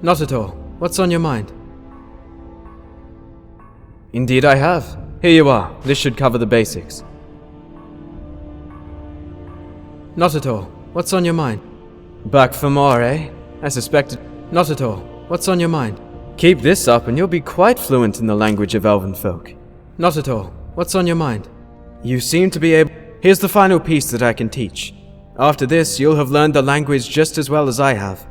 Not at all. What's on your mind? Indeed I have. Here you are. This should cover the basics. Not at all. What's on your mind? Back for more, eh? I suspected. Not at all. What's on your mind? Keep this up and you'll be quite fluent in the language of elven folk. Not at all. What's on your mind? You seem to be able... Here's the final piece that I can teach. After this, you'll have learned the language just as well as I have.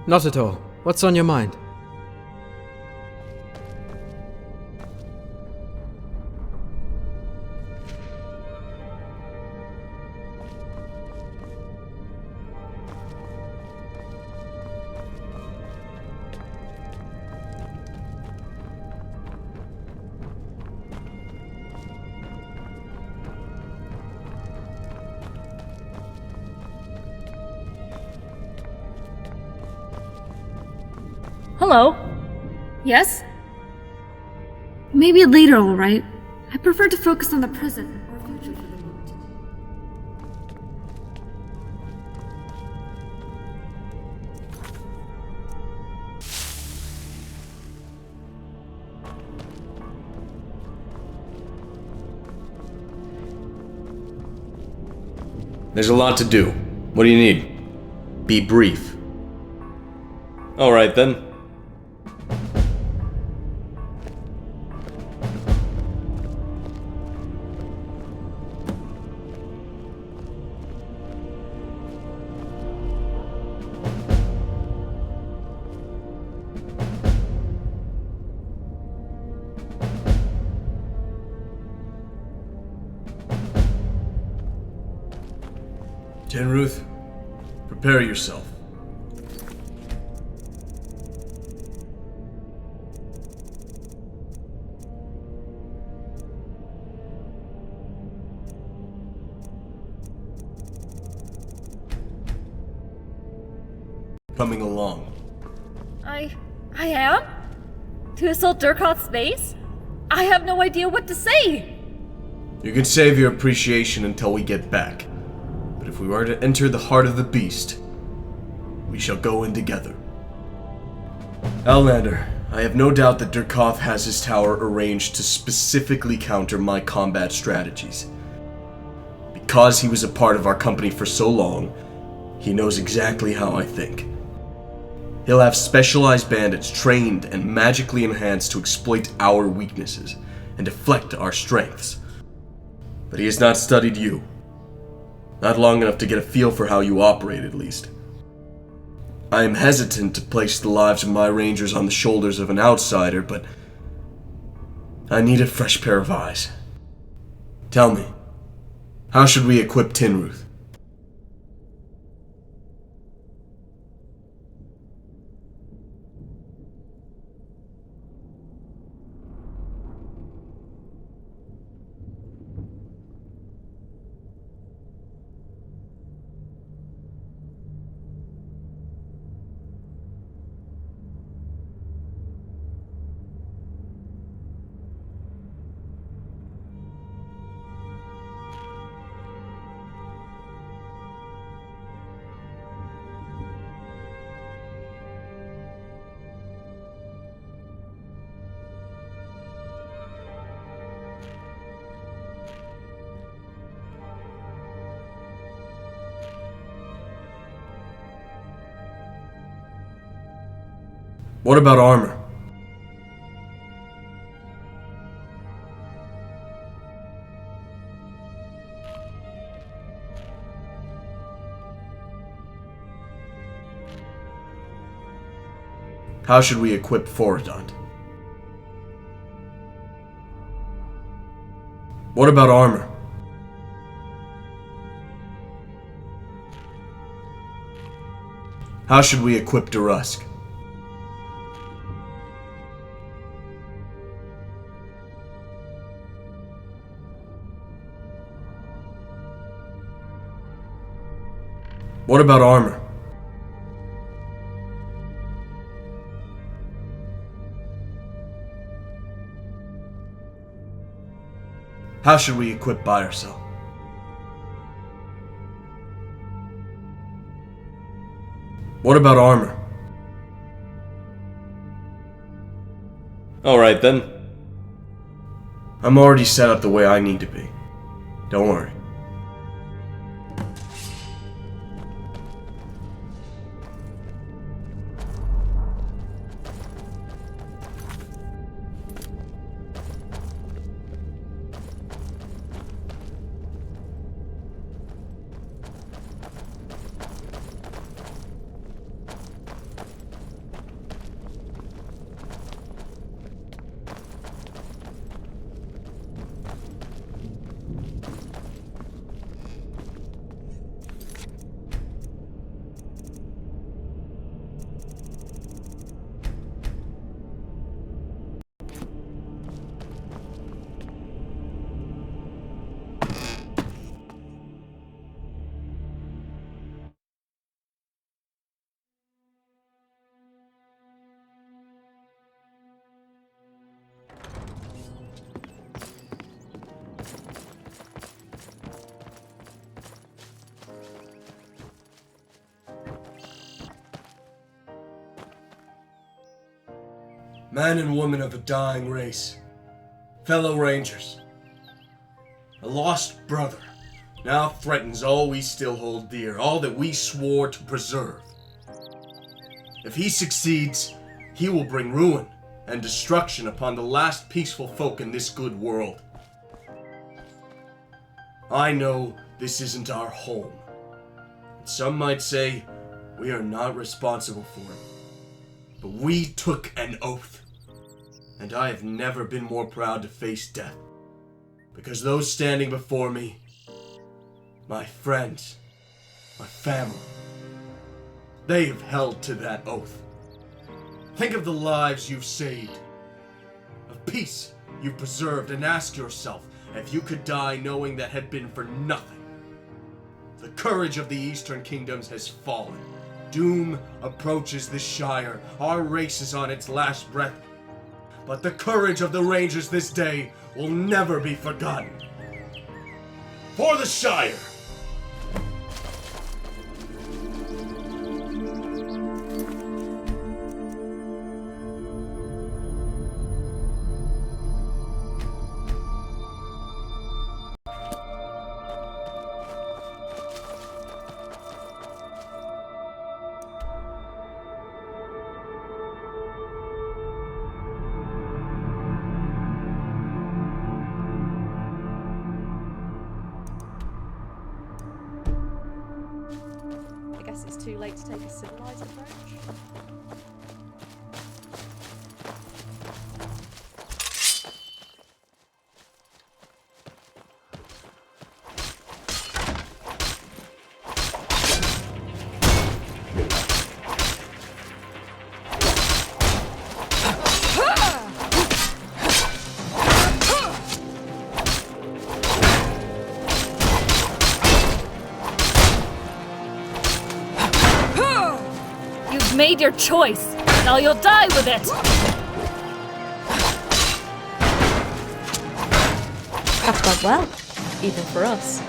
Not at all. What's on your mind? Hello? Yes? Maybe later, alright? I prefer to focus on the present or future for the moment. There's a lot to do. What do you need? Be brief. Alright then. Ruth, prepare yourself. Coming along. I am? To assault Durkoth's base? I have no idea what to say! You can save your appreciation until we get back. But if we are to enter the heart of the beast, we shall go in together. Outlander, I have no doubt that Durkoth has his tower arranged to specifically counter my combat strategies. Because he was a part of our company for so long, he knows exactly how I think. He'll have specialized bandits trained and magically enhanced to exploit our weaknesses, and deflect our strengths. But he has not studied you. Not long enough to get a feel for how you operate, at least. I am hesitant to place the lives of my rangers on the shoulders of an outsider, but I need a fresh pair of eyes. Tell me, how should we equip Tinruth? What about armor? How should we equip Forodont? What about armor? How should we equip Durusk? What about armor? How should we equip Byersel? What about armor? Alright then. I'm already set up the way I need to be. Don't worry. Man and woman of a dying race, fellow rangers, a lost brother now threatens all we still hold dear, all that we swore to preserve. If he succeeds, he will bring ruin and destruction upon the last peaceful folk in this good world. I know this isn't our home. Some might say we are not responsible for it, but we took an oath. And I have never been more proud to face death, because those standing before me, my friends, my family, they have held to that oath. Think of the lives you've saved, of peace you've preserved, and ask yourself if you could die knowing that had been for nothing. The courage of the Eastern Kingdoms has fallen. Doom approaches the Shire. Our race is on its last breath. But the courage of the Rangers this day will never be forgotten. For the Shire! to take a civilized approach? You've made your choice. Now you'll die with it. That's gone well, even for us.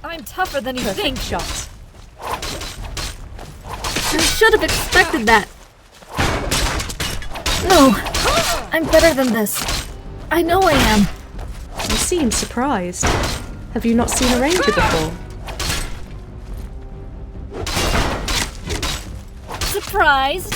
I'm tougher than you think. Shot. I should have expected that. No, I'm better than this. I know I am. You seem surprised. Have you not seen a ranger before? Surprised?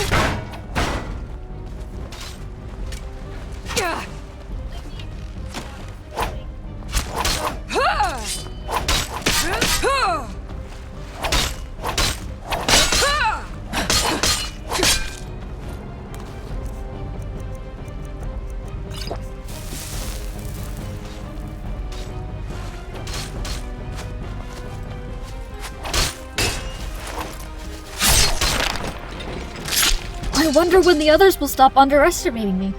I wonder when the others will stop underestimating me.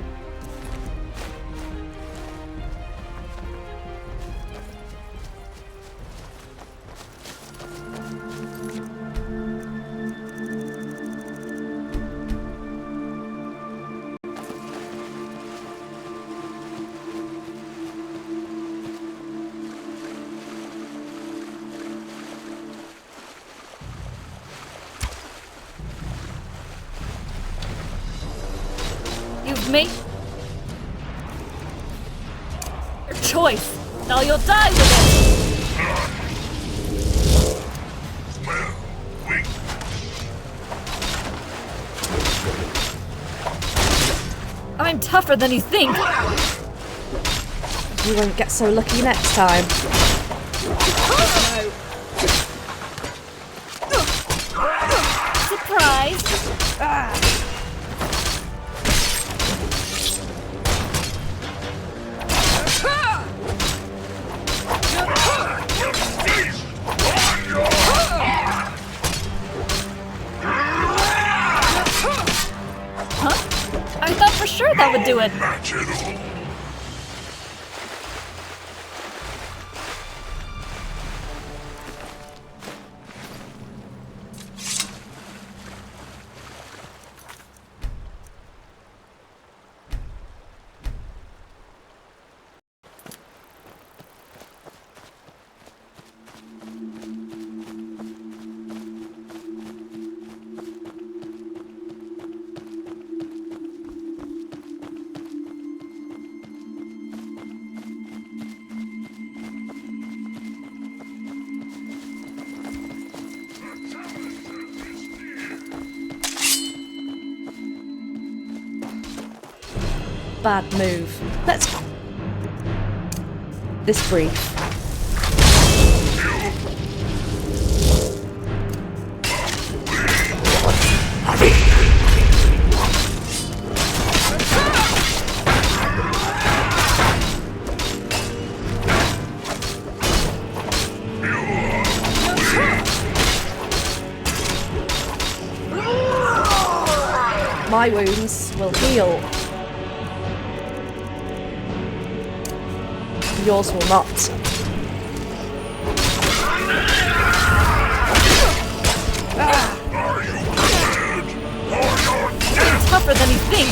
You've made your choice. Now you'll die with it. I'm tougher than you think. You won't get so lucky next time. Surprise! I thought for sure that would do it. Bad move. Let's... This brief. My wounds will heal. Yours will not. Tougher than you think.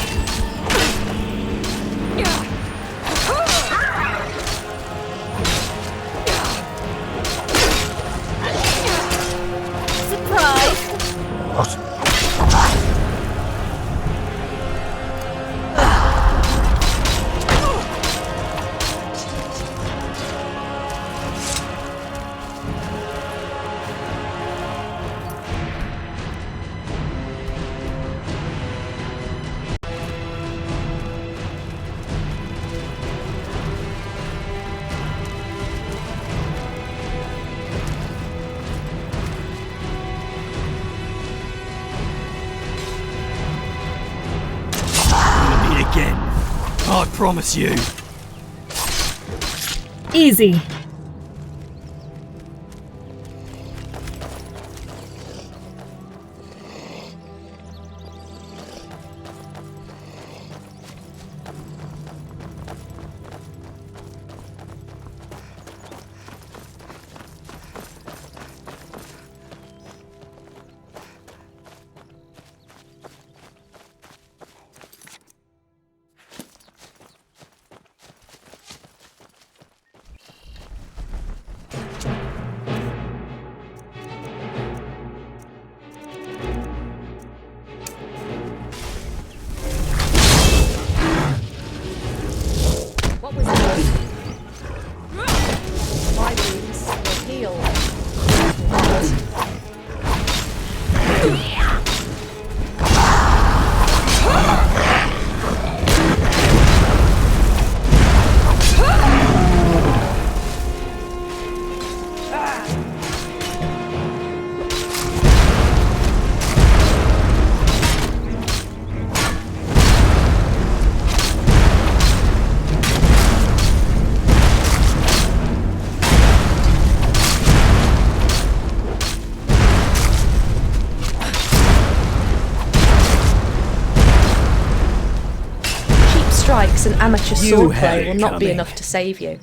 Surprise! again. I promise you. Easy. Strikes and amateur You sword had play it will not be coming. enough to save you.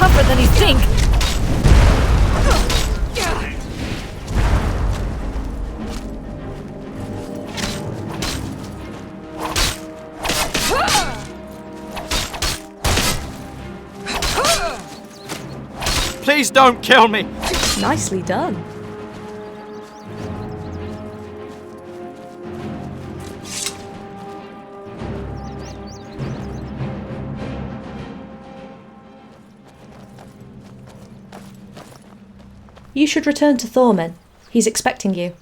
Tougher than you think. Please don't kill me. Nicely done. You should return to Thorman. He's expecting you.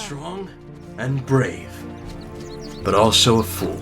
Strong and brave, but also a fool.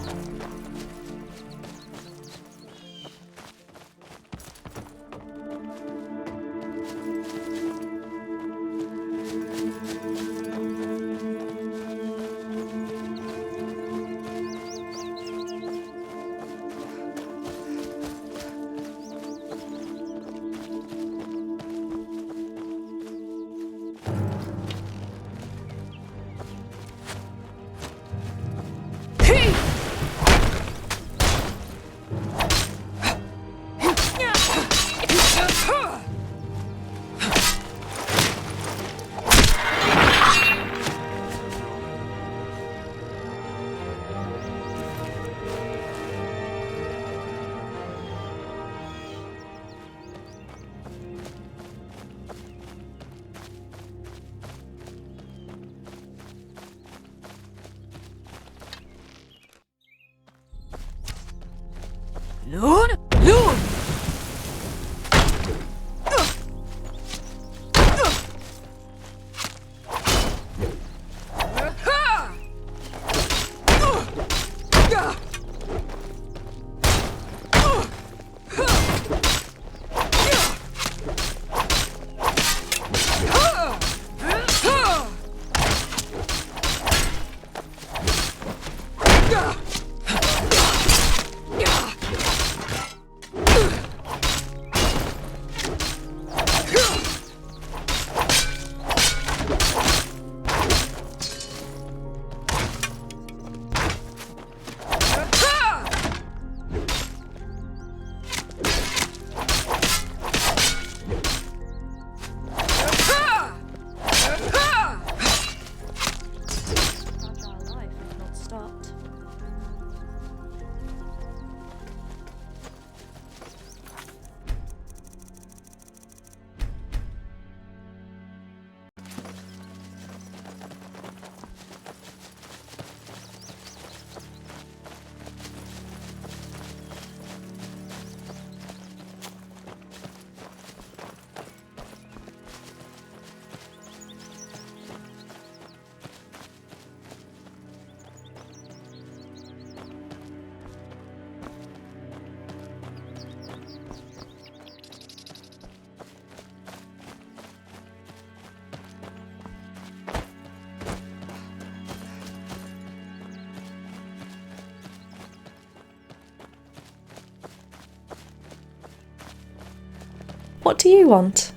What do you want?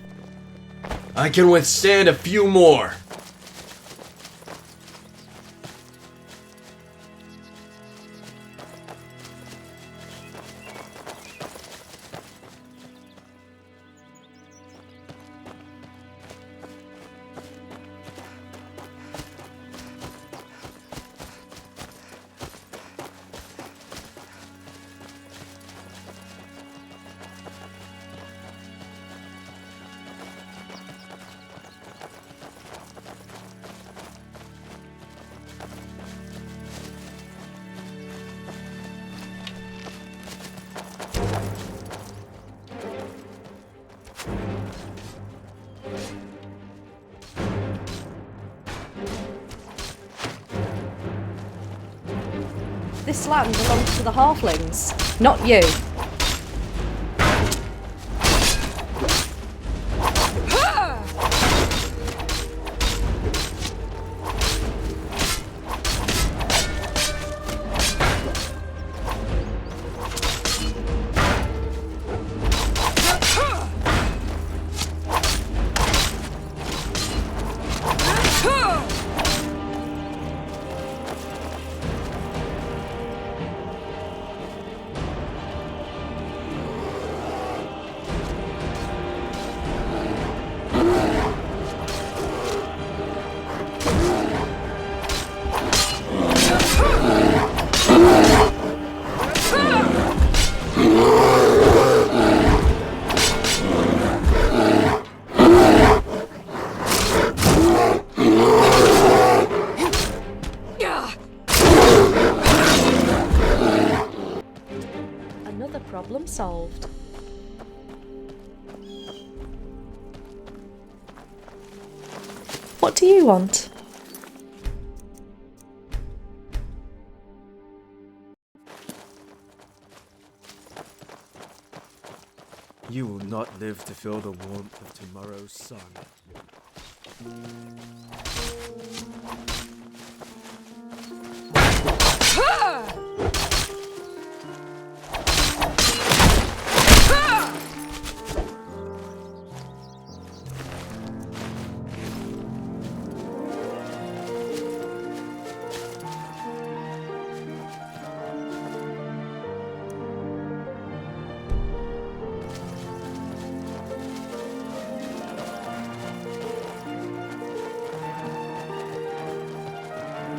I can withstand a few more. This land belongs to the halflings, not you. Another problem solved. What do you want? You will not live to feel the warmth of tomorrow's sun.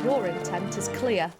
Your intent is clear.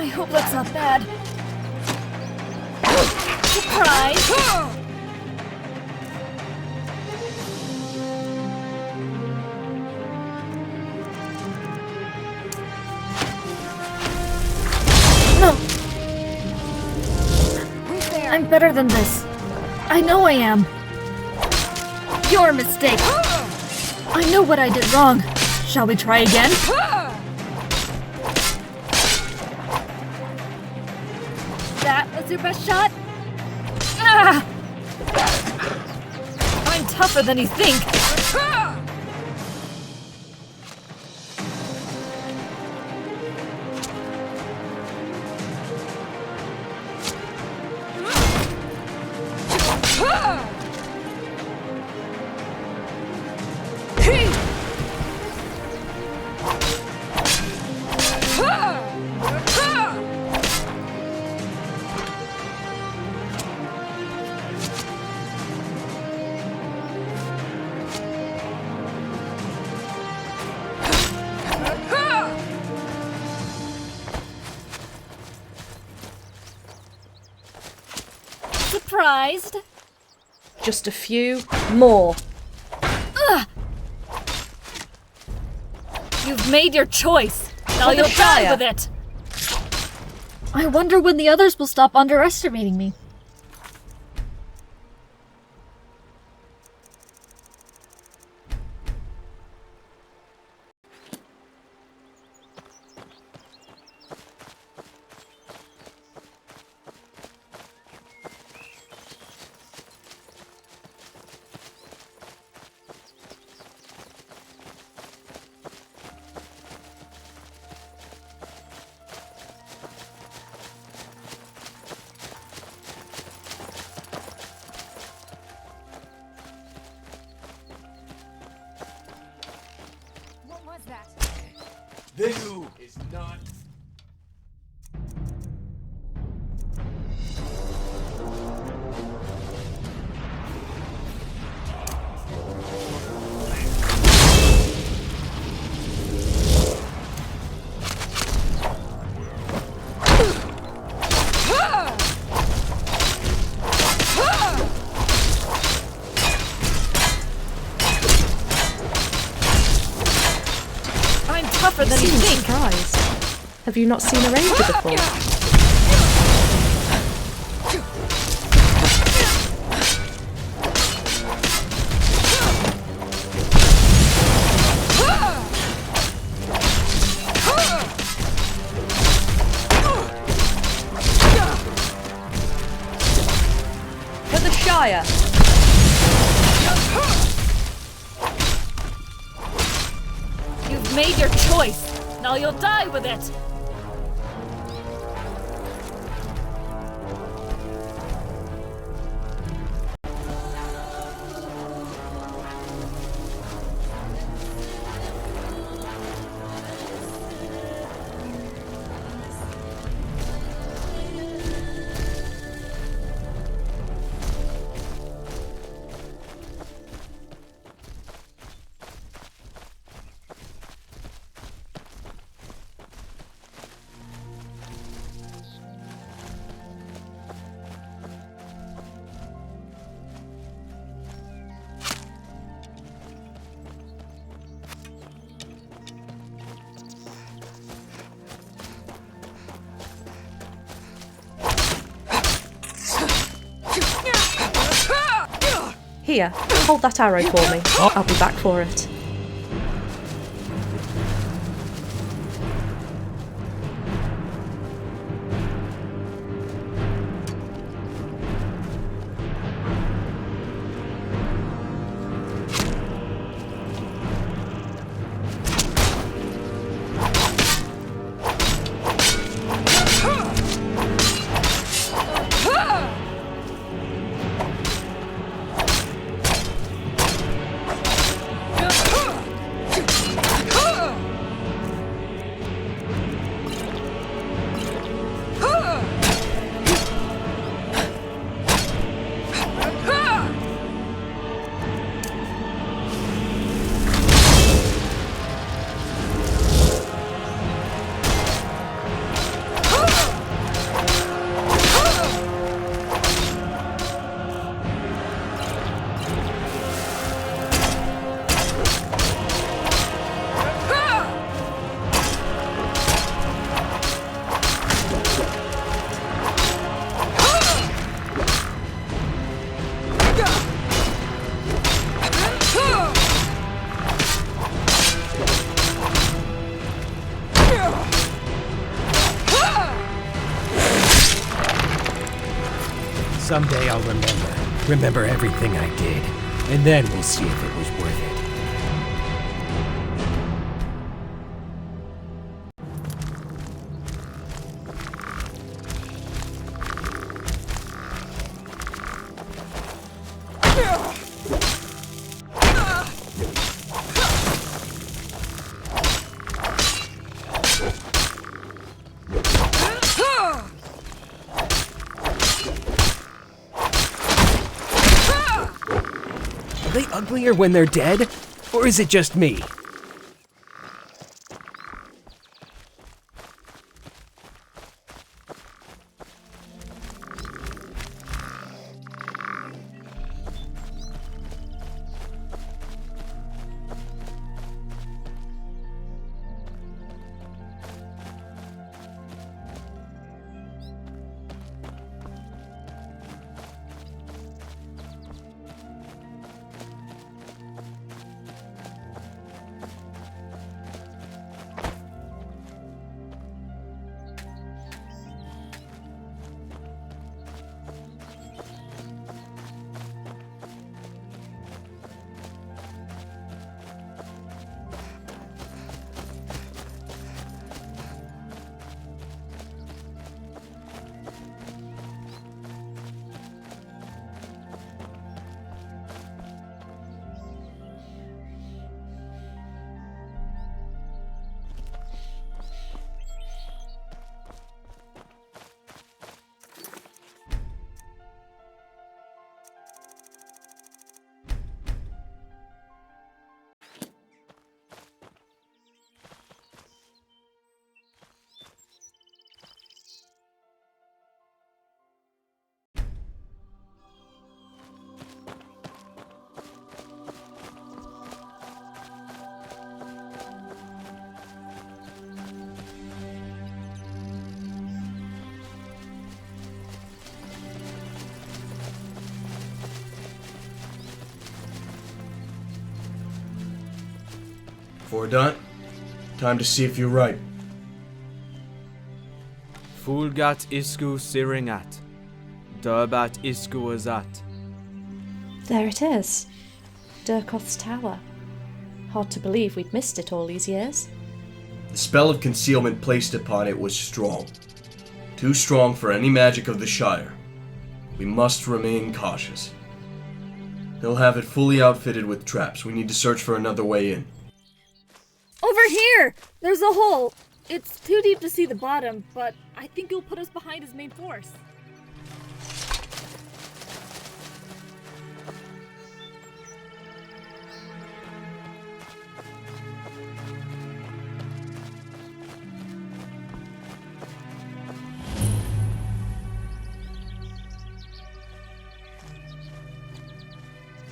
I hope that's not bad. Surprise! No! I'm better than this. I know I am. Your mistake. I know what I did wrong. Shall we try again? That was your best shot? Ah! I'm tougher than you think. Surprised? Just a few more. Ugh. You've made your choice. Now For the you'll die Shire. with it. I wonder when the others will stop underestimating me. This is not. Tougher than you Seem think. surprised. Have you not seen a ranger before? For the Shire. You've made your choice. Now you'll die with it. Here, hold that arrow for me. I'll be back for it. Someday I'll remember everything I did, and then we'll see if it was worth it. Are they uglier when they're dead? Or is it just me? Fordant, time to see if you're right. Fulgat isku siringat. Durbat isku azat. There it is. Durkoth's tower. Hard to believe we'd missed it all these years. The spell of concealment placed upon it was strong. Too strong for any magic of the Shire. We must remain cautious. They'll have it fully outfitted with traps. We need to search for another way in. Over here! There's a hole. It's too deep to see the bottom, but I think it'll put us behind his main force.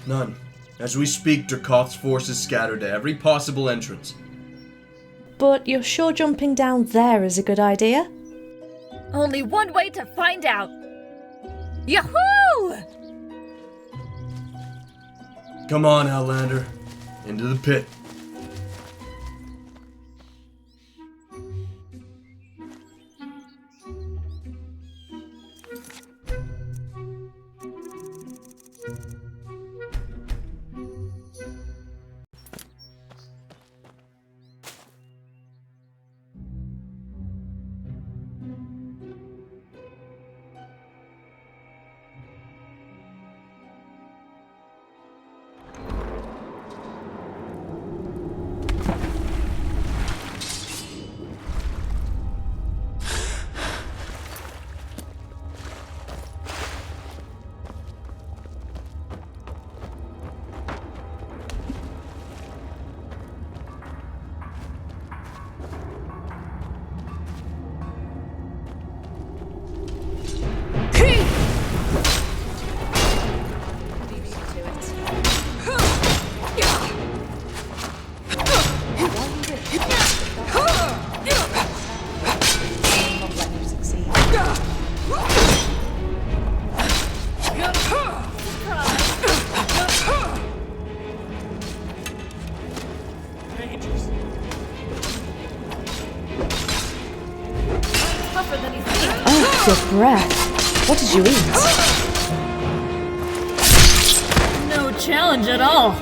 None. As we speak, Durkoth's force is scattered to every possible entrance. But you're sure jumping down there is a good idea? Only one way to find out. Yahoo! Come on, Outlander. Into the pit. Your breath. What did you eat? challenge at all.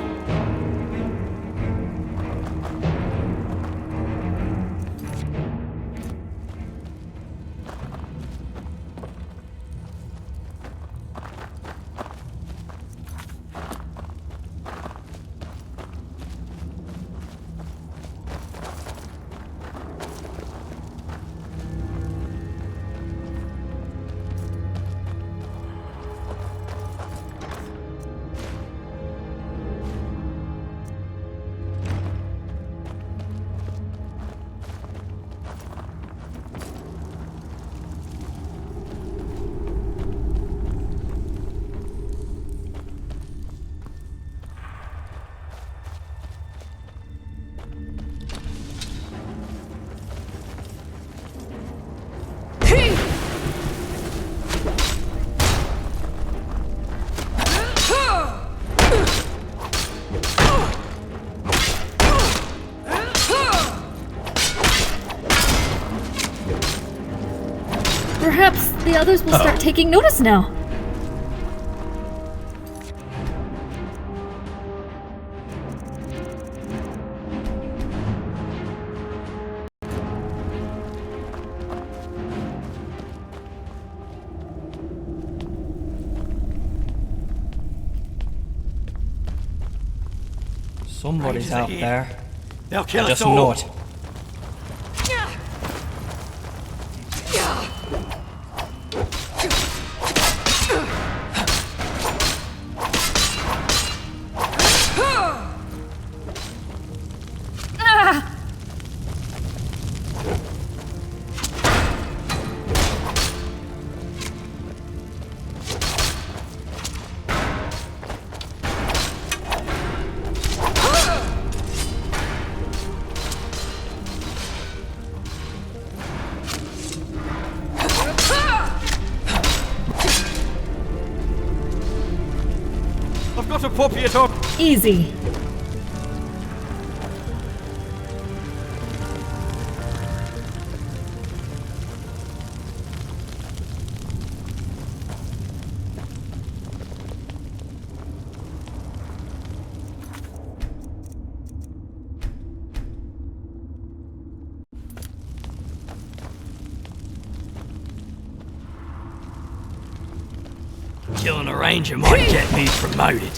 Perhaps the others will start taking notice now. Somebody's out there. They'll kill I us just all. know it. I've got a puppy at home. Easy. Killing a ranger might get me promoted.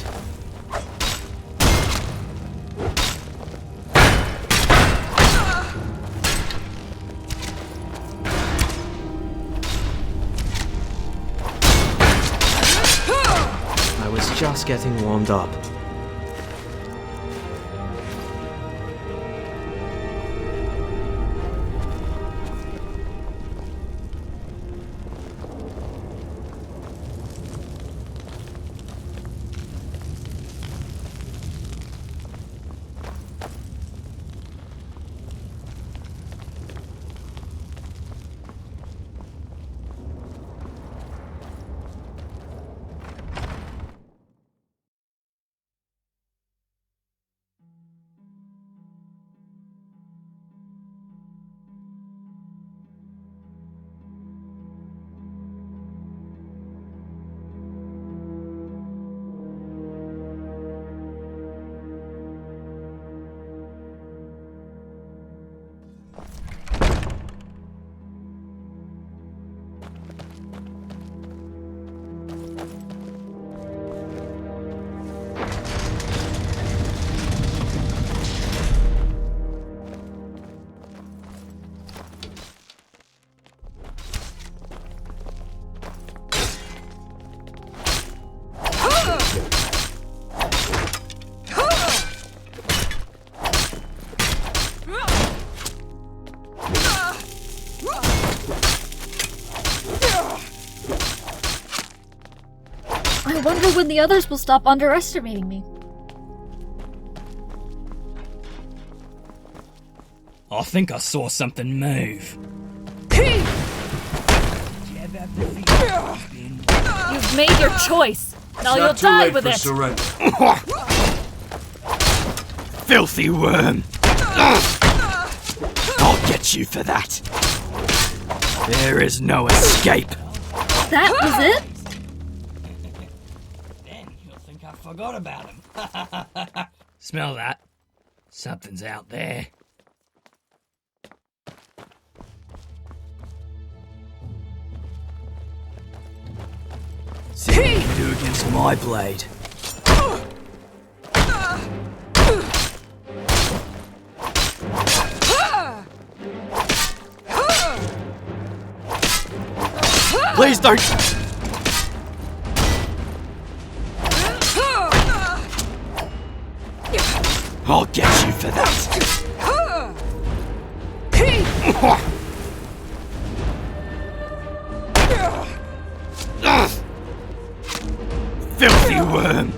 I was just getting warmed up. I wonder when the others will stop underestimating me. I think I saw something move. You've made your choice. Now you'll Not too die late with for it. surrender. Filthy worm. I'll get you for that. There is no escape. That was it? Then you'll think I've Forgot about him. Smell that? Something's out there. See what you can do against my blade. Please don't! I'll get you for that! Filthy worm!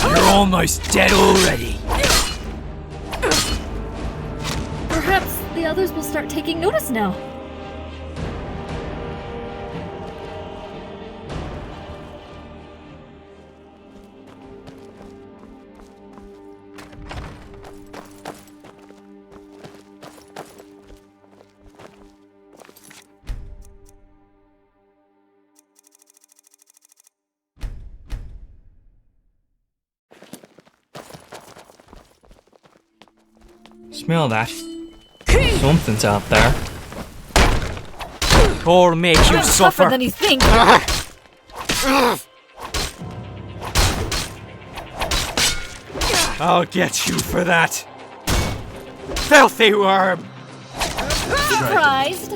You're almost dead already! Perhaps the others will start taking notice now. Smell that? Something's out there. Or make you suffer! Tougher than you think. I'll get you for that! Filthy worm! Surprised?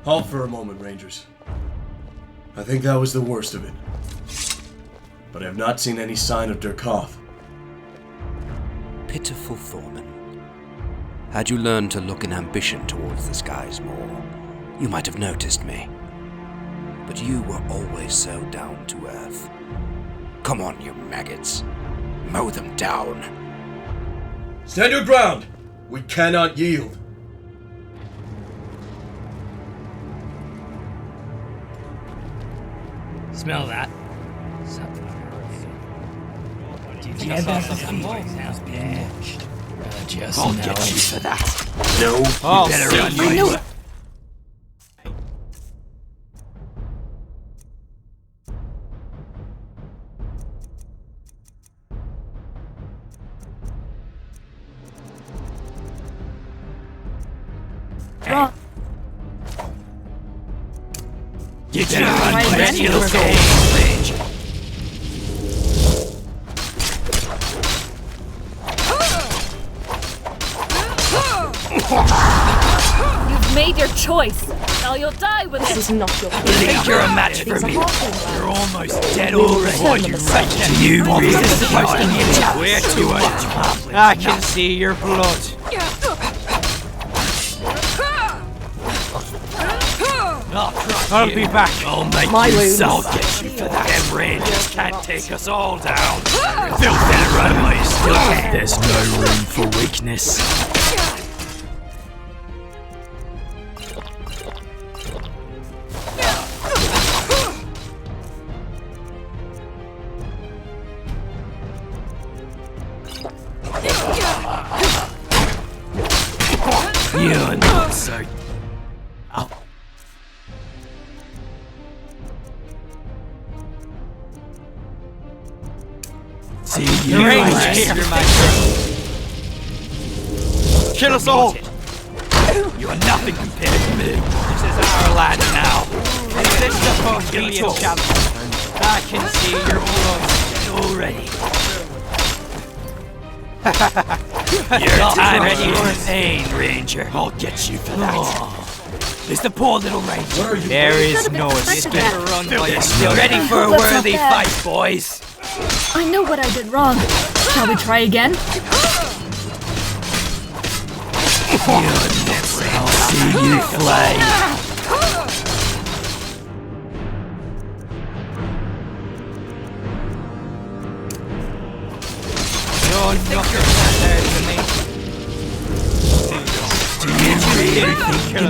Halt for a moment, Rangers. I think that was the worst of it. But I have not seen any sign of Durkov. Pitiful Thorman. Had you learned to look in ambition towards the skies more, you might have noticed me. But you were always so down to earth. Come on, you maggots. Mow them down. Stand your ground! We cannot yield! Smell that? Something. Yeah, that's the house being watched. Just I'll know get it. you for that! No, I'll better see run, you! I know it. Wrong. You better run, Right, Brett, then. you'll range! You've made your choice. Now you'll die with This it. is not your You think you're a match for These are me? halfling You're lands. almost dead We will already! return them as such. Do you really? This is supposed to be a challenge? We're too much. I can see your blood. I'll be back. I'll make My you wounds. so I'll get you for that. Them rangers can't take us all down. Filthy runaway still can. There's no room for weakness. You're not so. See you later. Kill us all. You are nothing compared to me. This is our land now. Is this supposed to be a challenge? I can see your blood Already. Your time ready is for insane, Ranger. I'll get you for that. It's the poor little Ranger. There is Should've no expected escape. that. You're ready for a That's not worthy bad. fight, boys. I know what I did wrong. Shall we try again? I'll see you flame. You're nothing compared to me. Do you really think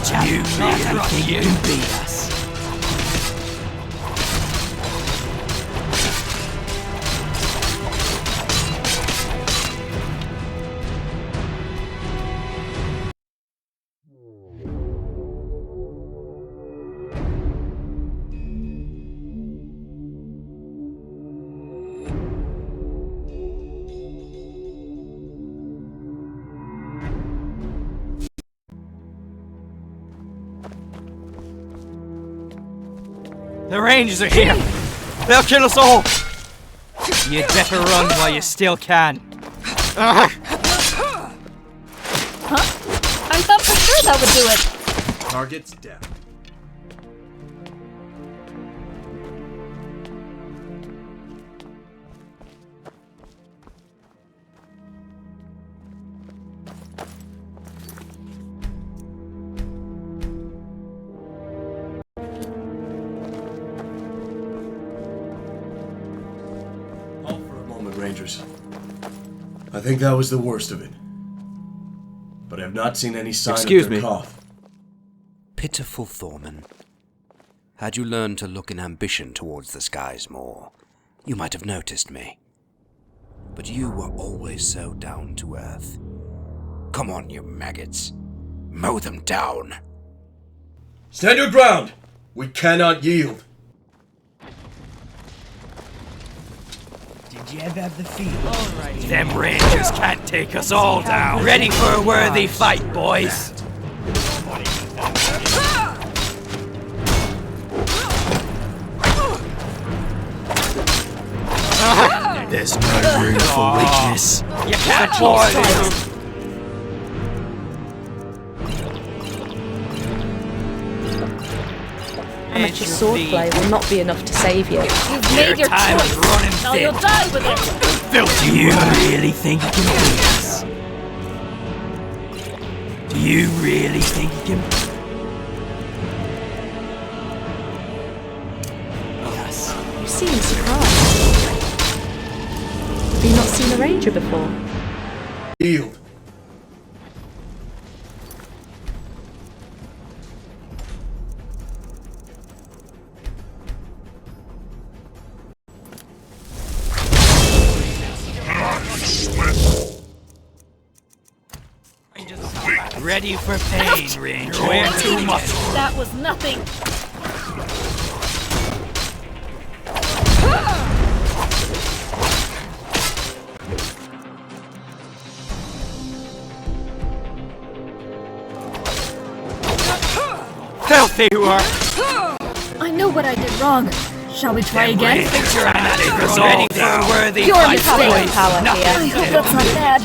You really think you can beat us? The Rangers are here! They'll kill us all! You'd better run while you still can. Huh? I thought for sure that would do it. Target's down. Rangers. I think that was the worst of it. But I have not seen any sign of their cough. Pitiful Thorman. Had you learned to look in ambition towards the skies more, you might have noticed me. But you were always so down to earth. Come on, you maggots. Mow them down. Stand your ground! We cannot yield. Did you ever have the feeling? Them Rangers can't take us all down. Ready for a worthy fight, boys. There's no room for weakness. You can't hold it. Amateur swordplay will not be enough to save you. You've made your choice. Now you'll die with it. Do you really think you can beat us? Do you really think you can? Yes. You seem surprised. Have you not seen a ranger before? Yield. Ready for pain, Ranger. We're too much. That was nothing. Filthy work! I know what I did wrong. Shall we try again? Ready for a worthy You're fight, mistaken. boys. I hope that's not bad.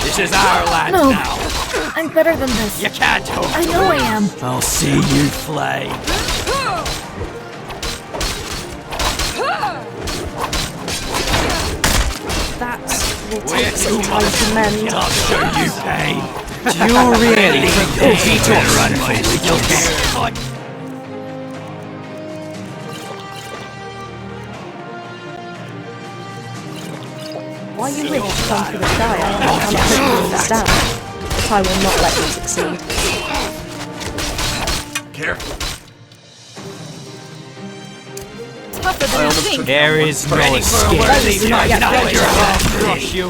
This is our land No. now. I'm better than this. You can't hope. I know I am. I'll see you flay. That will take some time to mend. I'll show you pain. Do you really think you'll beat us? Run, boys. You can't. Why you wish to conquer the Shire, I cannot really understand. But I will not let you succeed. Careful. Tougher than you think. There is no escape. Those not yet ready. Crush you.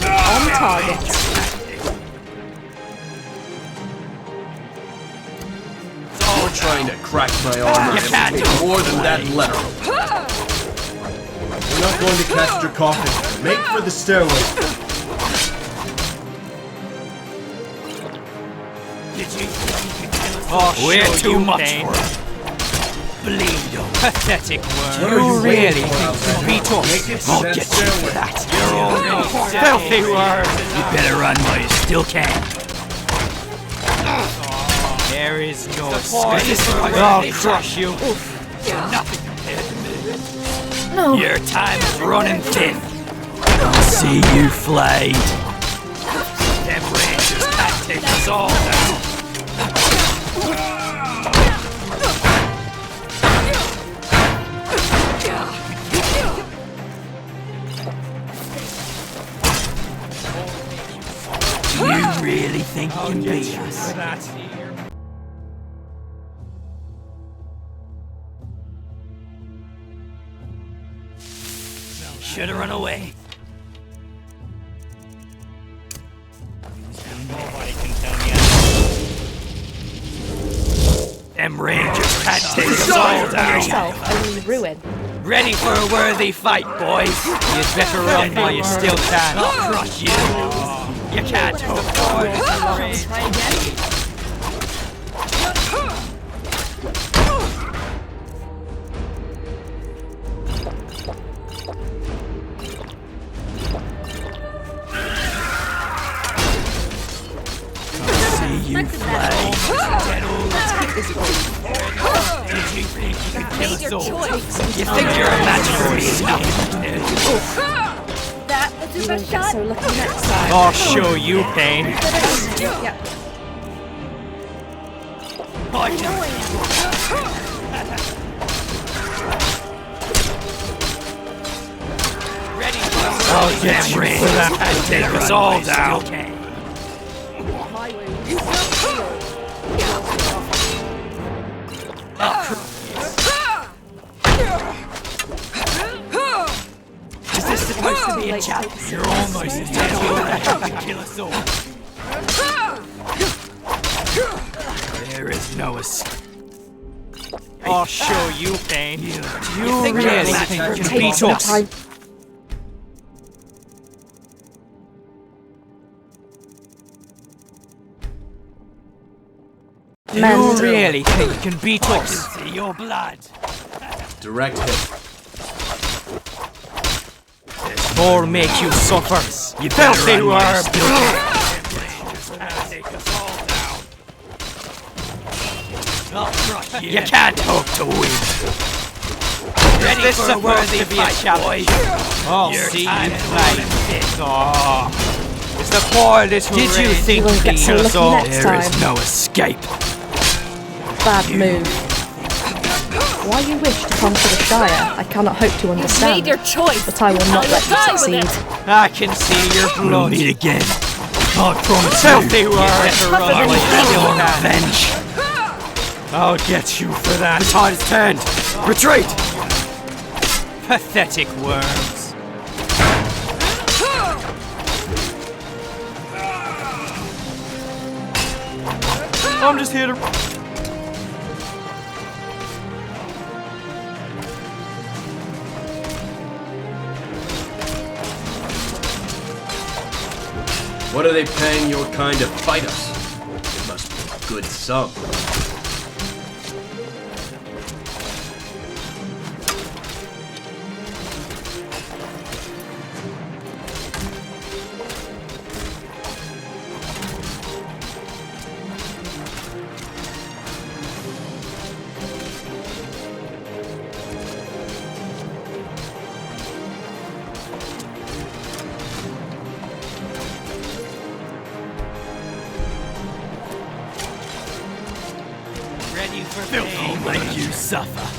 On target. You're trying to crack my armor. More than that letter. We're not going to catch your coffin. Make for the stairway. We're too much for it. Bleed on. Pathetic words. What are You you really waiting think for, you can beat Make it us? to I'll that get you for stairway. that. You're already filthy words. You better run while you still can. There is no escape. I'll crush you. You're nothing compared to me. No. Your time is running thin. I'll see you flayed. Them Rangers can't take us all down. Do you really think you can beat us? Should've run away. Them rangers can't take us all down. Only ruin. Ready for a worthy fight, boys. You'd better run while you still can. I'll crush you. You can't hope for it. Try again. You play. Did you think you could kill us all? You think you're a match for me? That was You your won't best get shot. so lucky next time. I'll show you pain. Yep. I can. Ready for oh, damn ring. And take us all down. Is this supposed to be a chat? You're almost as dead to kill us all. There is no escape. I'll show you pain. You think really think you can beat us? You really think you can beat us? See your blood. Direct hit. This more make you suffer. You filthy worm. You can't hope to win. Ready this for a worthy fight, boys. Oh, see you play. Oh. It's the poor little Did you think you won't get so lucky all? next There is time. no escape. Bad move. Why you wish to conquer the Shire, I cannot hope to understand. Made your choice. But I will not let you succeed. I can see your blood. We'll meet again. I promise you. Filthy words. Revenge. I'll get you for that. The tide is turned. Retreat. Pathetic worms. I'm just here to. What are they paying your kind to fight us? It must be a good sum. Ready for filth. I'll make you suffer.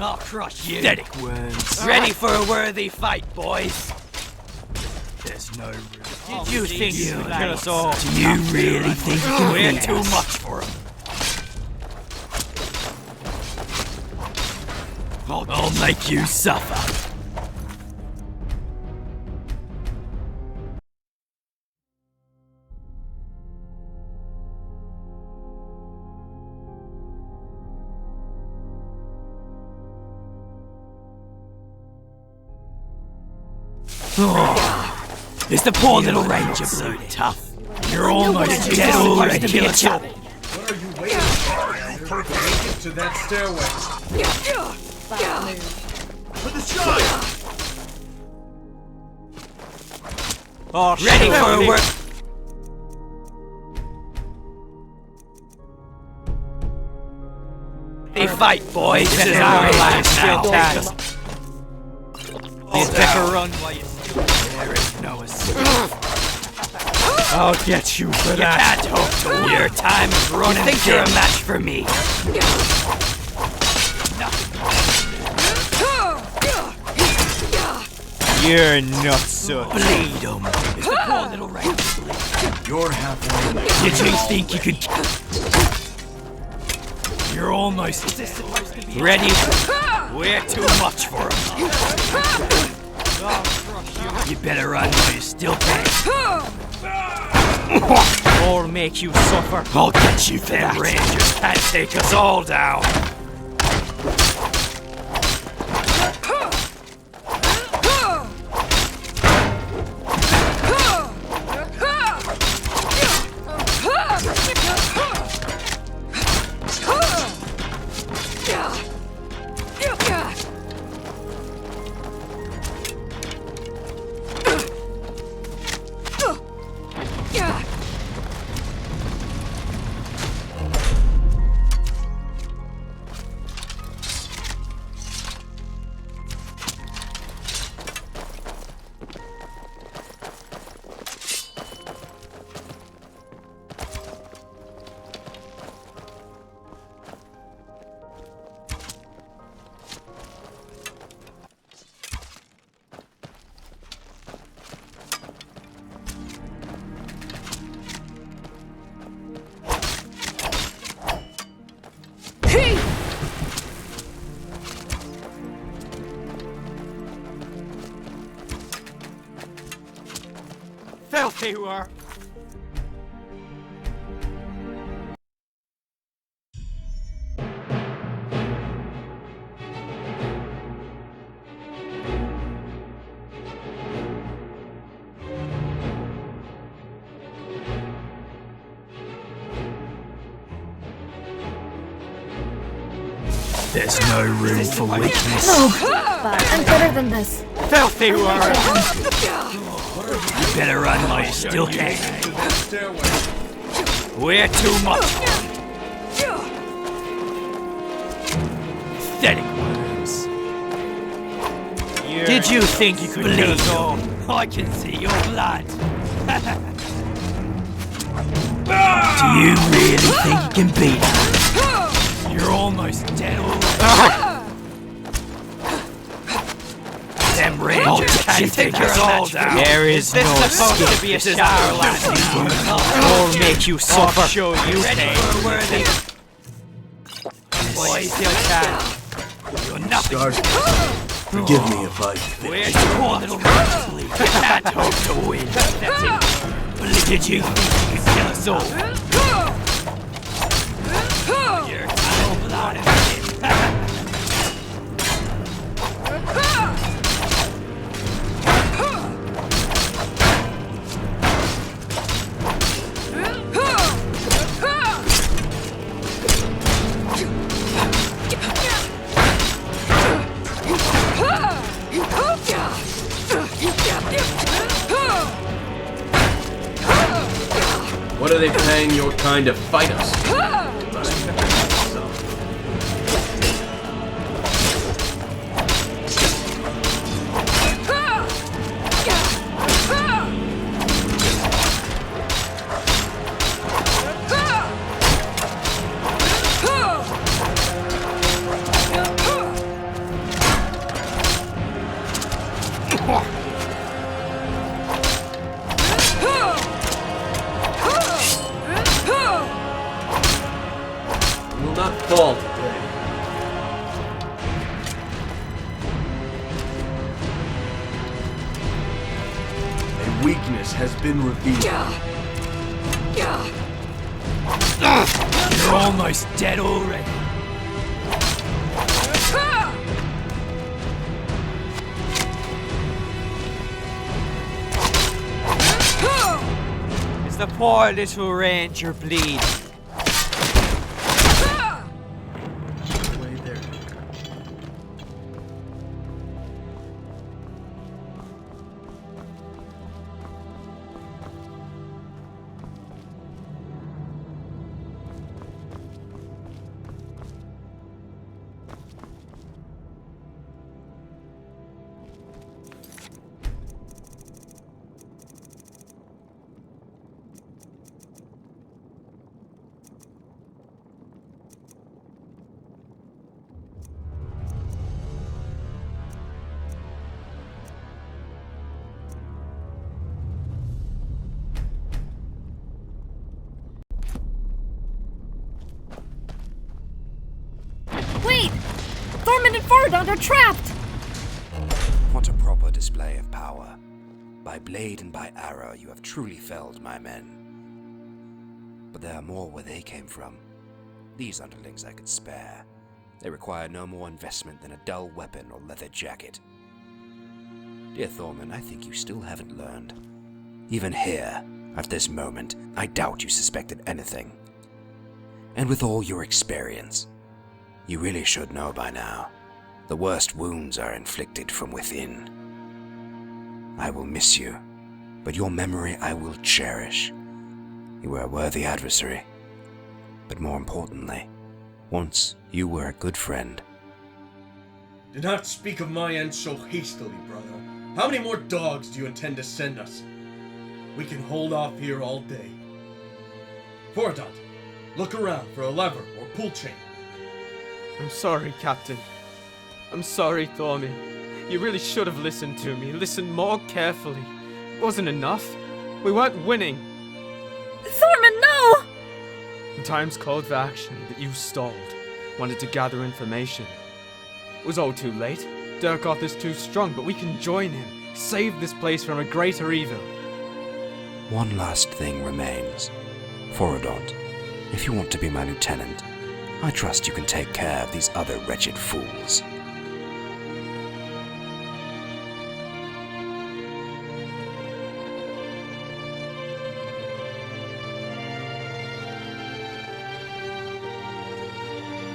I'll crush you. Pathetic worms. Ready for a worthy fight, boys. There's no room. Did you think you could kill us all? Do you really think you can We're too much for him. I'll make you suffer. Oh, is the poor little ranger so tough? You're almost dead already, killer chap. What are you waiting for? Make it to that stairway. For the Shire! Oh, ready for a work. They fight, boys. This is our last chance. You'd better run while you still. There is no escape. I'll get you for that. You can't hope to win. Your time is running. You think you're a match for me? You're not so. Bleed him. It's the poor little right. You're halfway. Did you think you could? You're almost ready. We're too much for him. You better run while you still can. Or make you suffer. I'll get you for that. Rangers can't take us all down. Filthy you are. There's no room for weakness. No, I'm better than this. Filthy you are. You better run while you still can. We're too much. Pathetic worms. Did you think you could kill us all? I can see your blood. Do you really think you can beat us? You're almost dead already. Them rangers can't take us all down. There is no escape. To be a Shire lad or make you suffer. I'll show you worthy. Boy, still can. You're nothing. Forgive me if I. Where's your little sleep? You can't hope to win. Did you think you could kill us all? You're so blood and What are they paying your kind to fight us? Fall. A weakness has been revealed. you're almost dead already. Is the poor little ranger bleeding? Thorman and Fordon are trapped! What a proper display of power. By blade and by arrow you have truly felled my men. But there are more where they came from. These underlings I could spare. They require no more investment than a dull weapon or leather jacket. Dear Thorman, I think you still haven't learned. Even here, at this moment, I doubt you suspected anything. And with all your experience, you really should know by now. The worst wounds are inflicted from within. I will miss you, but your memory I will cherish. You were a worthy adversary. But more importantly, once you were a good friend. Do not speak of my end so hastily, brother. How many more dogs do you intend to send us? We can hold off here all day. Fordon, look around for a lever or pull chain. I'm sorry, Captain. I'm sorry, Thorman. You really should have listened to me. Listened more carefully. It wasn't enough. We weren't winning. Thorman, no! Times called for action, but you stalled. Wanted to gather information. It was all too late. Durkoth is too strong, but we can join him. Save this place from a greater evil. One last thing remains. Forodont, if you want to be my lieutenant, I trust you can take care of these other wretched fools.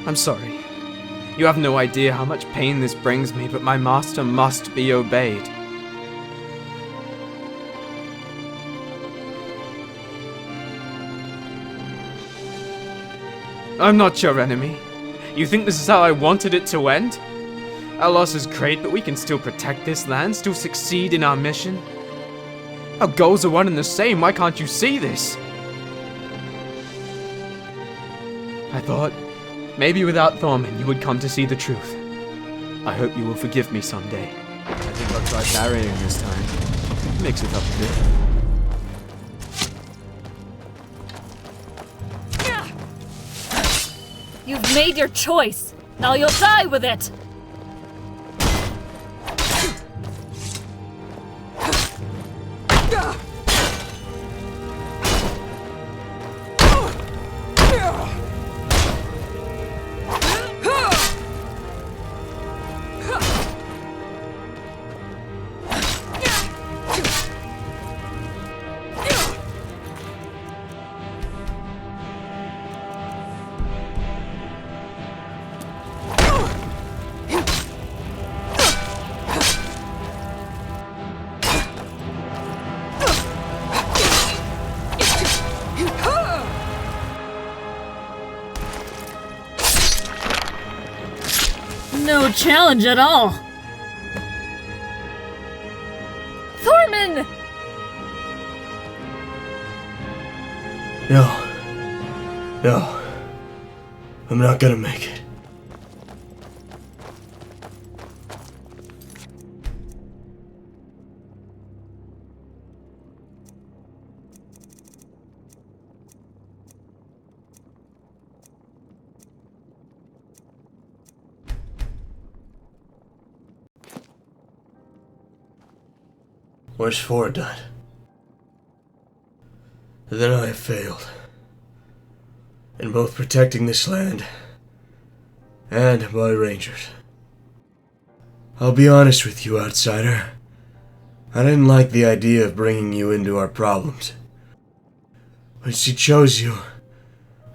I'm sorry. You have no idea how much pain this brings me, but my master must be obeyed. I'm not your enemy. You think this is how I wanted it to end? Our loss is great, but we can still protect this land, still succeed in our mission. Our goals are one and the same, why can't you see this? I thought, maybe without Thorman you would come to see the truth. I hope you will forgive me someday. I think I'll try parrying this time. Mix it up a bit. You've made your choice. Now you'll die with it. No challenge at all. Thorman! No. I'm not gonna make it. Where's Fordon? Then I have failed. In both protecting this land and my rangers. I'll be honest with you, outsider. I didn't like the idea of bringing you into our problems. When she chose you,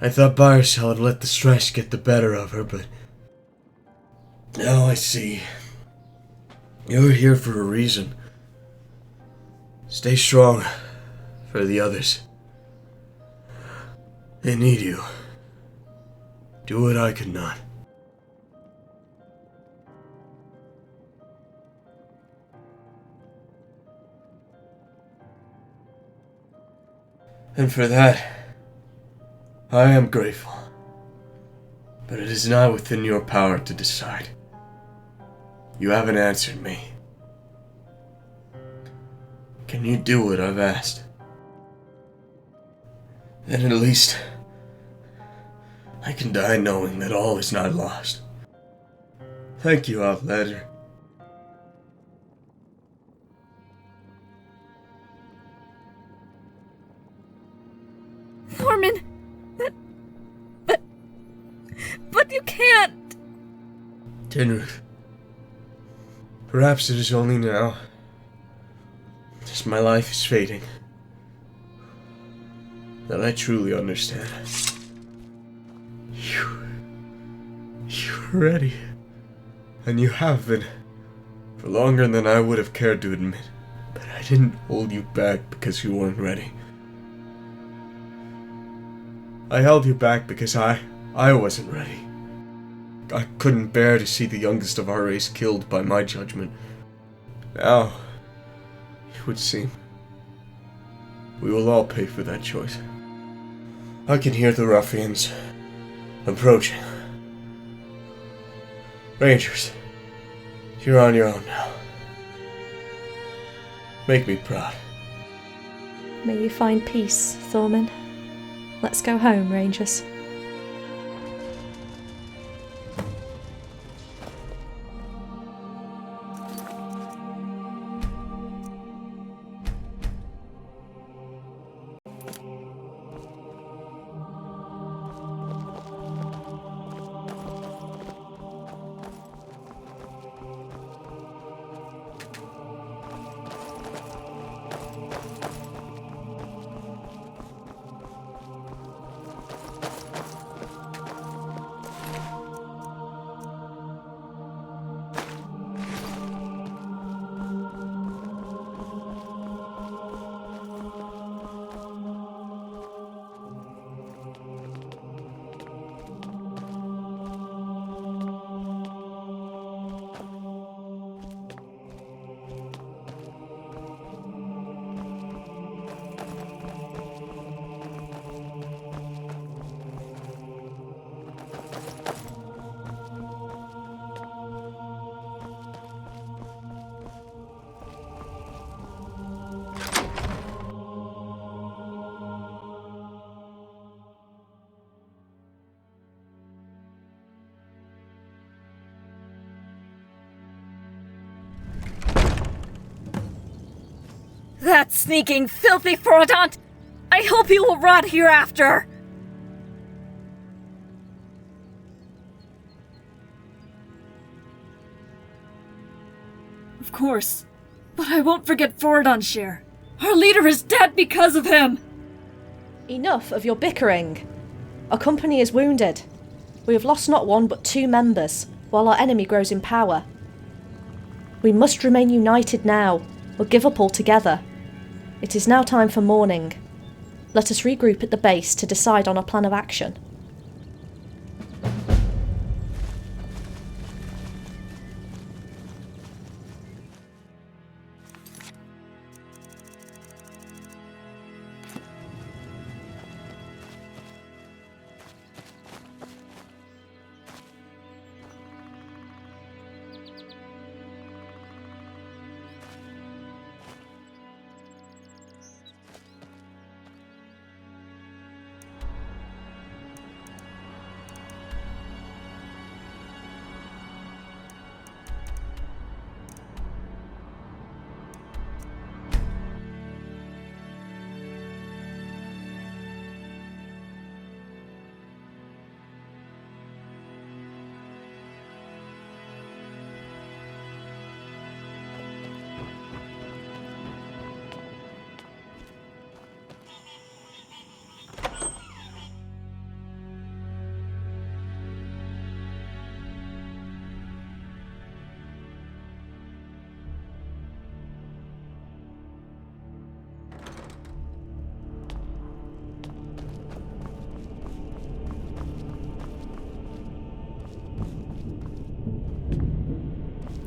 I thought Byrsell had let the stress get the better of her, but now I see. You're here for a reason. Stay strong for the others. They need you. Do what I could not. And for that, I am grateful. But it is not within your power to decide. You haven't answered me. Can you do what I've asked? Then at least I can die knowing that all is not lost. Thank you, Outlander. Norman! But you can't! Tinruth. Perhaps it is only now, as my life is fading, that I truly understand. You're ready. And you have been, for longer than I would have cared to admit. But I didn't hold you back because you weren't ready. I held you back because I wasn't ready. I couldn't bear to see the youngest of our race killed by my judgment. Now, it would seem, we will all pay for that choice. I can hear the ruffians approaching. Rangers, you're on your own now. Make me proud. May you find peace, Thorman. Let's go home, Rangers. That sneaking, filthy fraudant! I hope he will rot hereafter! Of course, but I won't forget Foradon Shire. Our leader is dead because of him! Enough of your bickering. Our company is wounded. We have lost not one but 2 members, while our enemy grows in power. We must remain united now, or give up altogether. It is now time for mourning. Let us regroup at the base to decide on our plan of action.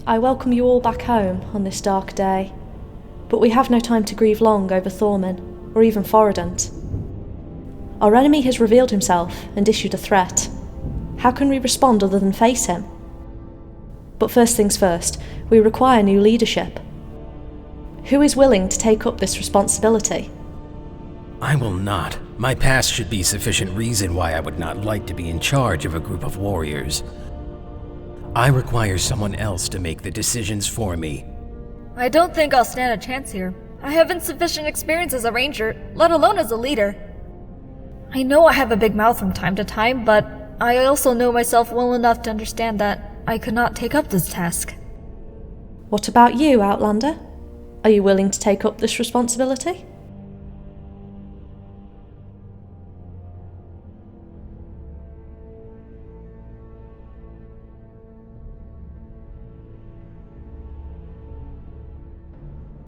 I welcome you all back home on this dark day, but we have no time to grieve long over Thorman, or even Foradant. Our enemy has revealed himself and issued a threat. How can we respond other than face him? But first things first, we require new leadership. Who is willing to take up this responsibility? I will not. My past should be sufficient reason why I would not like to be in charge of a group of warriors. I require someone else to make the decisions for me. I don't think I'll stand a chance here. I have insufficient experience as a ranger, let alone as a leader. I know I have a big mouth from time to time, but I also know myself well enough to understand that I could not take up this task. What about you, Outlander? Are you willing to take up this responsibility?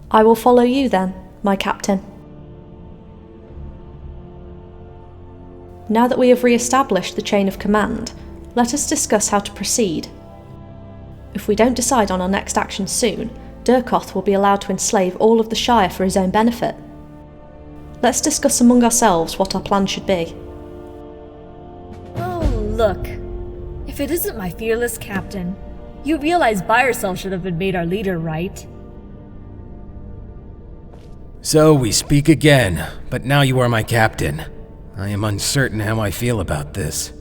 I will follow you then, my captain. Now that we have re-established the chain of command, let us discuss how to proceed. If we don't decide on our next action soon, Durkoth will be allowed to enslave all of the Shire for his own benefit. Let's discuss among ourselves what our plan should be. Oh, look. If it isn't my fearless captain, you realize Byerself should have been made our leader, right? So we speak again, but now you are my captain. I am uncertain how I feel about this.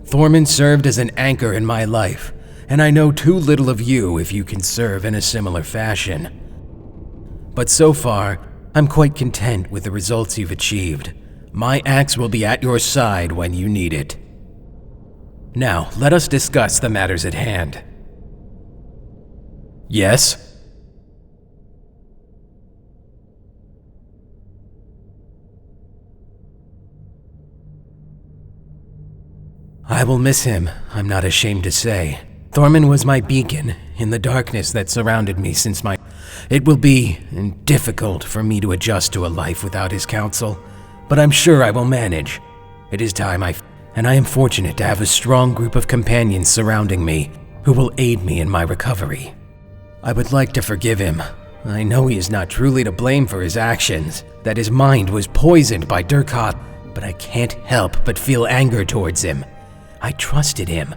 Thorman served as an anchor in my life, and I know too little of you if you can serve in a similar fashion. But so far, I'm quite content with the results you've achieved. My axe will be at your side when you need it. Now, let us discuss the matters at hand. Yes? I will miss him, I'm not ashamed to say. Thorman was my beacon in the darkness that surrounded me since my... It will be difficult for me to adjust to a life without his counsel, but I'm sure I will manage. It is time and I am fortunate to have a strong group of companions surrounding me who will aid me in my recovery. I would like to forgive him. I know he is not truly to blame for his actions, that his mind was poisoned by Durkoth, but I can't help but feel anger towards him. I trusted him.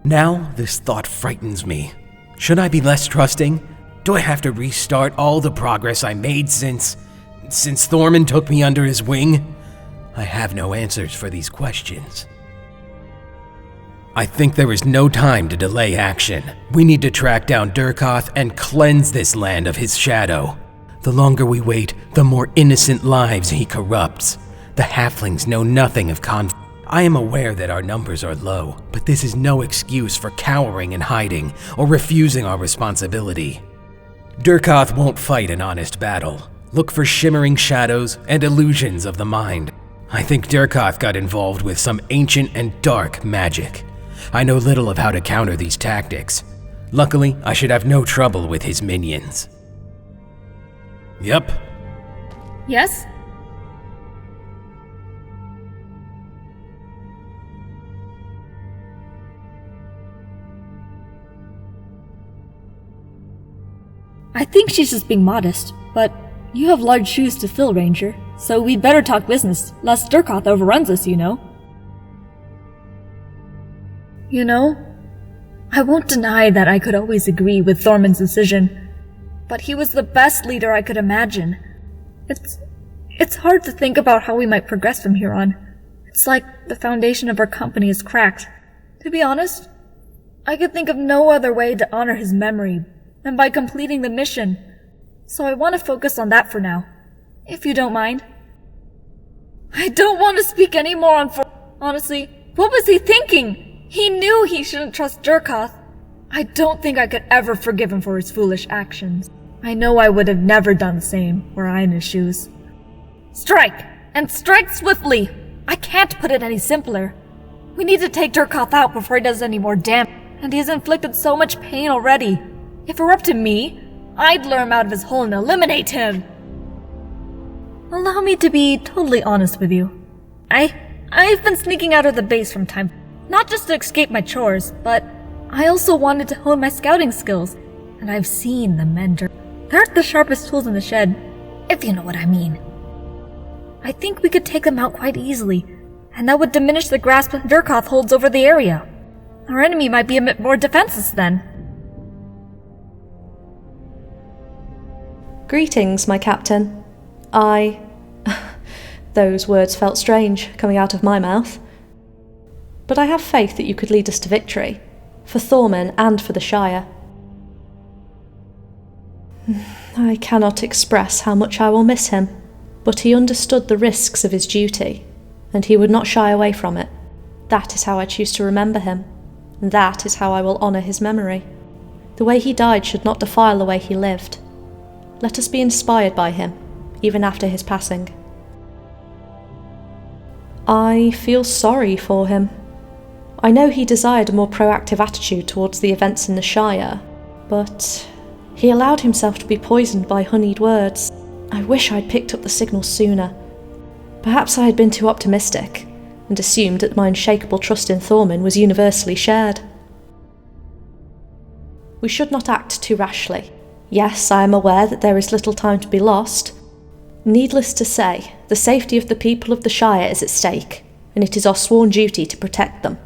Now this thought frightens me. Should I be less trusting? Do I have to restart all the progress I made since Thorman took me under his wing? I have no answers for these questions. I think there is no time to delay action. We need to track down Durkoth and cleanse this land of his shadow. The longer we wait, the more innocent lives he corrupts. The halflings know nothing of conflict. I am aware that our numbers are low, but this is no excuse for cowering and hiding or refusing our responsibility. Durkoth won't fight an honest battle. Look for shimmering shadows and illusions of the mind. I think Durkoth got involved with some ancient and dark magic. I know little of how to counter these tactics. Luckily, I should have no trouble with his minions. Yep. Yes? I think she's just being modest, but you have large shoes to fill, Ranger, so we'd better talk business, lest Durkoth overruns us, you know. You know, I won't deny that I could always agree with Thorman's decision, but he was the best leader I could imagine. It's hard to think about how we might progress from here on. It's like the foundation of our company is cracked. To be honest, I could think of no other way to honor his memory than by completing the mission, so I want to focus on that for now, if you don't mind. I don't want to speak any more on honestly, what was he thinking? He knew he shouldn't trust Durkoth. I don't think I could ever forgive him for his foolish actions. I know I would have never done the same were I in his shoes. Strike! And strike swiftly! I can't put it any simpler. We need to take Durkoth out before he does any more damage, and he has inflicted so much pain already. If it were up to me, I'd lure him out of his hole and eliminate him. Allow me to be totally honest with you. I've been sneaking out of the base from time, not just to escape my chores, but I also wanted to hone my scouting skills, and I've seen the men. They aren't the sharpest tools in the shed, if you know what I mean. I think we could take them out quite easily, and that would diminish the grasp Durkoth holds over the area. Our enemy might be a bit more defenseless then. Greetings, my captain. Those words felt strange, coming out of my mouth. But I have faith that you could lead us to victory. For Thorman and for the Shire. I cannot express how much I will miss him, but he understood the risks of his duty, and he would not shy away from it. That is how I choose to remember him, and that is how I will honour his memory. The way he died should not defile the way he lived. Let us be inspired by him, even after his passing. I feel sorry for him. I know he desired a more proactive attitude towards the events in the Shire, but he allowed himself to be poisoned by honeyed words. I wish I'd picked up the signal sooner. Perhaps I had been too optimistic, and assumed that my unshakable trust in Thorman was universally shared. We should not act too rashly. Yes, I am aware that there is little time to be lost. Needless to say, the safety of the people of the Shire is at stake, and it is our sworn duty to protect them.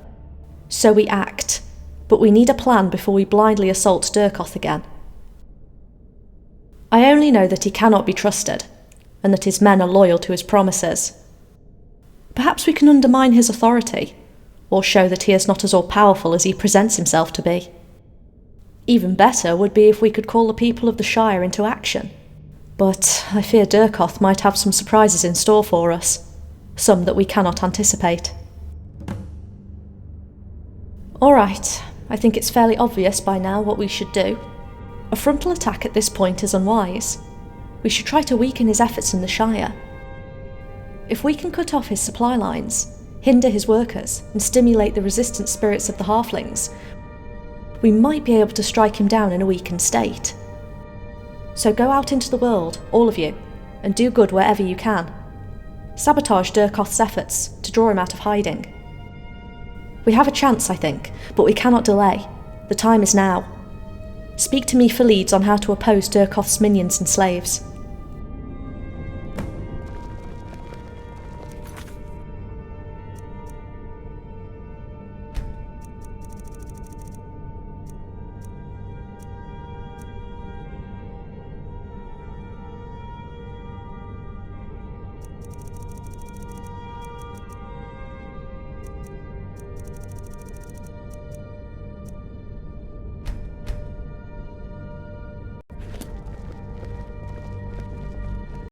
So we act, but we need a plan before we blindly assault Durkoth again. I only know that he cannot be trusted, and that his men are loyal to his promises. Perhaps we can undermine his authority, or show that he is not as all-powerful as he presents himself to be. Even better would be if we could call the people of the Shire into action. But I fear Durkoth might have some surprises in store for us, some that we cannot anticipate. Alright, I think it's fairly obvious by now what we should do. A frontal attack at this point is unwise. We should try to weaken his efforts in the Shire. If we can cut off his supply lines, hinder his workers, and stimulate the resistant spirits of the halflings, we might be able to strike him down in a weakened state. So go out into the world, all of you, and do good wherever you can. Sabotage Durkoth's efforts to draw him out of hiding. We have a chance, I think, but we cannot delay. The time is now. Speak to me for leads on how to oppose Durkoth's minions and slaves.